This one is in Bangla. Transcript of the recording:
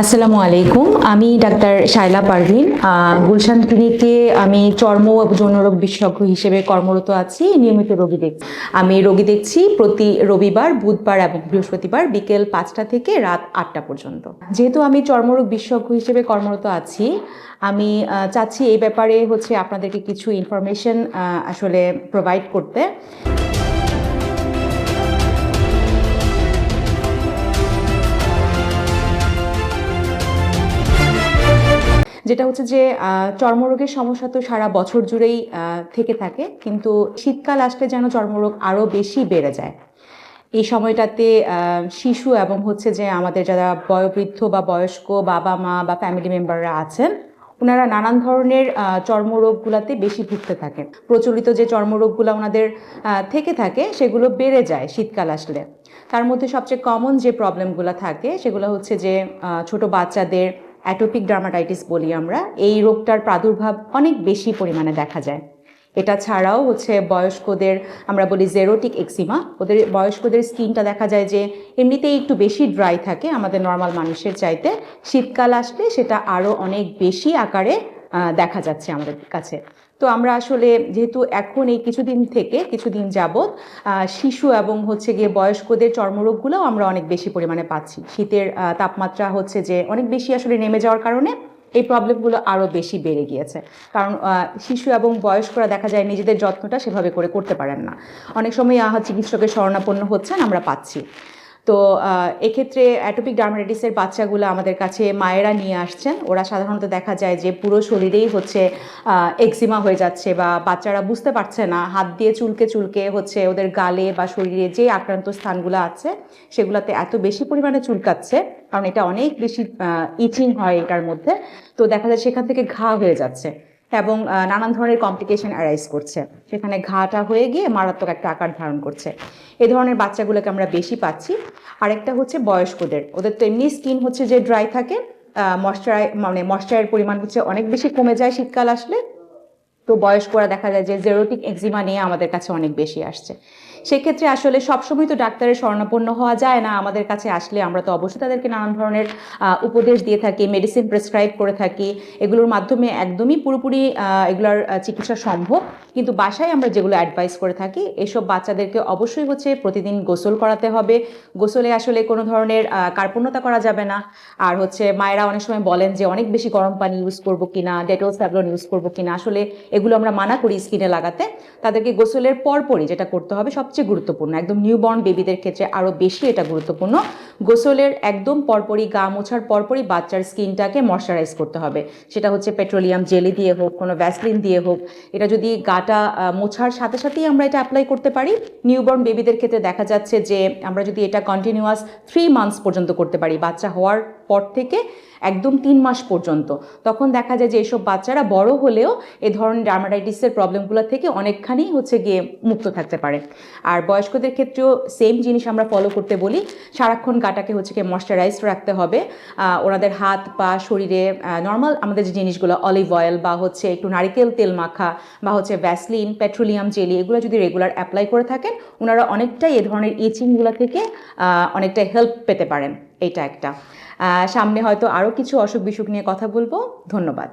আসসালামু আলাইকুম, আমি ডাক্তার শায়লা পারভিন। গুলশান ক্লিনিকে আমি চর্ম ও যৌনরোগ বিশেষজ্ঞ হিসেবে কর্মরত আছি। নিয়মিত আমি রোগী দেখছি প্রতি রবিবার, বুধবার এবং বৃহস্পতিবার বিকেল 5টা থেকে রাত 8টা পর্যন্ত। যেহেতু আমি চর্মরোগ বিশেষজ্ঞ হিসেবে কর্মরত আছি, আমি চাচ্ছি এই ব্যাপারে আপনাদেরকে কিছু ইনফরমেশন আসলে প্রোভাইড করতে। যেটা হচ্ছে যে চর্মরোগের সমস্যা তো সারা বছর জুড়েই থেকে থাকে, কিন্তু শীতকাল আসলে যেন চর্মরোগ আরও বেশি বেড়ে যায়। এই সময়টাতে শিশু এবং যে আমাদের যারা বয়োবৃদ্ধ বা বয়স্ক বাবা মা বা ফ্যামিলি মেম্বাররা আছেন, ওনারা নানান ধরনের চর্মরোগগুলোতে বেশি ভুগতে থাকেন। প্রচলিত যে চর্মরোগগুলো ওনাদের থেকে থাকে সেগুলো বেড়ে যায় শীতকাল আসলে। তার মধ্যে সবচেয়ে কমন যে প্রবলেমগুলো থাকে সেগুলো হচ্ছে যে ছোট বাচ্চাদের অ্যাটোপিক ডার্মাটাইটিস বলি আমরা, এই রোগটার প্রাদুর্ভাব অনেক বেশি পরিমাণে দেখা যায়। এটা ছাড়াও বয়স্কদের আমরা বলি জেরোটিক এক্সিমা, বয়স্কদের স্কিনটা দেখা যায় যে এমনিতেই একটু বেশি ড্রাই থাকে আমাদের নর্মাল মানুষের চাইতে। শীতকাল আসলে সেটা আরও অনেক বেশি আকারে দেখা যাচ্ছে আমাদের কাছে। তো আমরা আসলে যেহেতু এখন এই কিছুদিন যাবৎ শিশু এবং গিয়ে বয়স্কদের চর্মরোগগুলোও আমরা অনেক বেশি পরিমাণে পাচ্ছি। শীতের তাপমাত্রা যে অনেক বেশি আসলে নেমে যাওয়ার কারণে এই প্রবলেমগুলো আরও বেশি বেড়ে গিয়েছে। কারণ শিশু এবং বয়স্করা দেখা যায় নিজেদের যত্নটা সেভাবে করতে পারেন না। অনেক সময় চিকিৎসকের শরণাপন্ন হচ্ছেন আমরা পাচ্ছি। তো এক্ষেত্রে অ্যাটোপিক ডার্মাটাইটিসের বাচ্চাগুলো আমাদের কাছে মায়েরা নিয়ে আসছেন। ওরা সাধারণত দেখা যায় যে পুরো শরীরেই এক্সিমা হয়ে যাচ্ছে, বা বাচ্চারা বুঝতে পারছে না, হাত দিয়ে চুলকে চুলকে ওদের গালে বা শরীরে যে আক্রান্ত স্থানগুলো আছে সেগুলোতে এত বেশি পরিমাণে চুলকাচ্ছে, কারণ এটা অনেক বেশি ইচিং হয় এটার মধ্যে। তো দেখা যায় সেখান থেকে ঘা হয়ে যাচ্ছে এবং নানান ধরনের কমপ্লিকেশন অ্যারাইজ করছে। সেখানে ঘাটা হয়ে গিয়ে মারাত্মক একটা আকার ধারণ করছে। এই ধরনের বাচ্চাগুলোকে আমরা বেশি পাচ্ছি। আরেকটা বয়স্কদের, ওদের তো এমনি স্কিন যে ড্রাই থাকে, ময়েশ্চারের পরিমাণ অনেক বেশি কমে যায় শীতকাল আসলে। তো বয়স্করা দেখা যায় যে জেরোটিক এক্সিমা নিয়ে আমাদের কাছে অনেক বেশি আসছে। সেক্ষেত্রে আসলে সবসময় তো ডাক্তারের শরণাপন্ন হওয়া যায় না। আমাদের কাছে আসলে আমরা তো অবশ্যই তাদেরকে নানান ধরনের উপদেশ দিয়ে থাকি, মেডিসিন প্রেসক্রাইব করে থাকি। এগুলোর মাধ্যমে একদমই পুরোপুরি এগুলোর চিকিৎসা সম্ভব। কিন্তু বাসায় আমরা যেগুলো অ্যাডভাইস করে থাকি, এসব বাচ্চাদেরকে অবশ্যই প্রতিদিন গোসল করাতে হবে। গোসলে আসলে কোনো ধরনের কার্পণ্যতা করা যাবে না। আর মায়েরা অনেক সময় বলেন যে অনেক বেশি গরম পানি ইউজ করবো কিনা, ডেটল স্যাভলন ইউজ করবো কিনা। আসলে এগুলো আমরা মানা করি স্কিনে লাগাতে। তাদেরকে গোসলের পরপরই যেটা করতে হবে সবচেয়ে গুরুত্বপূর্ণ, একদম নিউবর্ন বেবিদের ক্ষেত্রে আরও বেশি এটা গুরুত্বপূর্ণ, গোসলের একদম পরপরই, গা মোছার পরপরই বাচ্চার স্কিনটাকে ময়শ্চারাইজ করতে হবে। সেটা পেট্রোলিয়াম জেলি দিয়ে হোক, কোনো ভ্যাসলিন দিয়ে হোক। এটা যদি গাটা মোছার সাথে সাথেই আমরা এটা অ্যাপ্লাই করতে পারি, নিউবর্ন বেবিদের ক্ষেত্রে দেখা যাচ্ছে যে আমরা যদি এটা কন্টিনিউয়াস 3 মান্থস পর্যন্ত করতে পারি, বাচ্চা হওয়ার পর থেকে একদম 3 মাস পর্যন্ত, তখন দেখা যায় যে এইসব বাচ্চারা বড় হলেও এ ধরনের ডার্মাটাইটিসের প্রবলেমগুলো থেকে অনেকখানি গিয়ে মুক্ত থাকতে পারে। আর বয়স্কদের ক্ষেত্রেও সেম জিনিস আমরা ফলো করতে বলি। সারাক্ষণ গাটাকে ময়শ্চারাইজড রাখতে হবে। ওনাদের হাত পা শরীরে নর্মাল আমাদের যে জিনিসগুলো, অলিভ অয়েল বা একটু নারিকেল তেল মাখা বা ভ্যাসলিন, পেট্রোলিয়াম জেলি, এগুলো যদি রেগুলার অ্যাপ্লাই করে থাকেন, ওনারা অনেকটাই এ ধরনের ইচিংগুলো থেকে অনেকটাই হেল্প পেতে পারেন। এটা একটা। সামনে হয়তো আরও কিছু অসুখ বিসুখ নিয়ে কথা বলবো। ধন্যবাদ।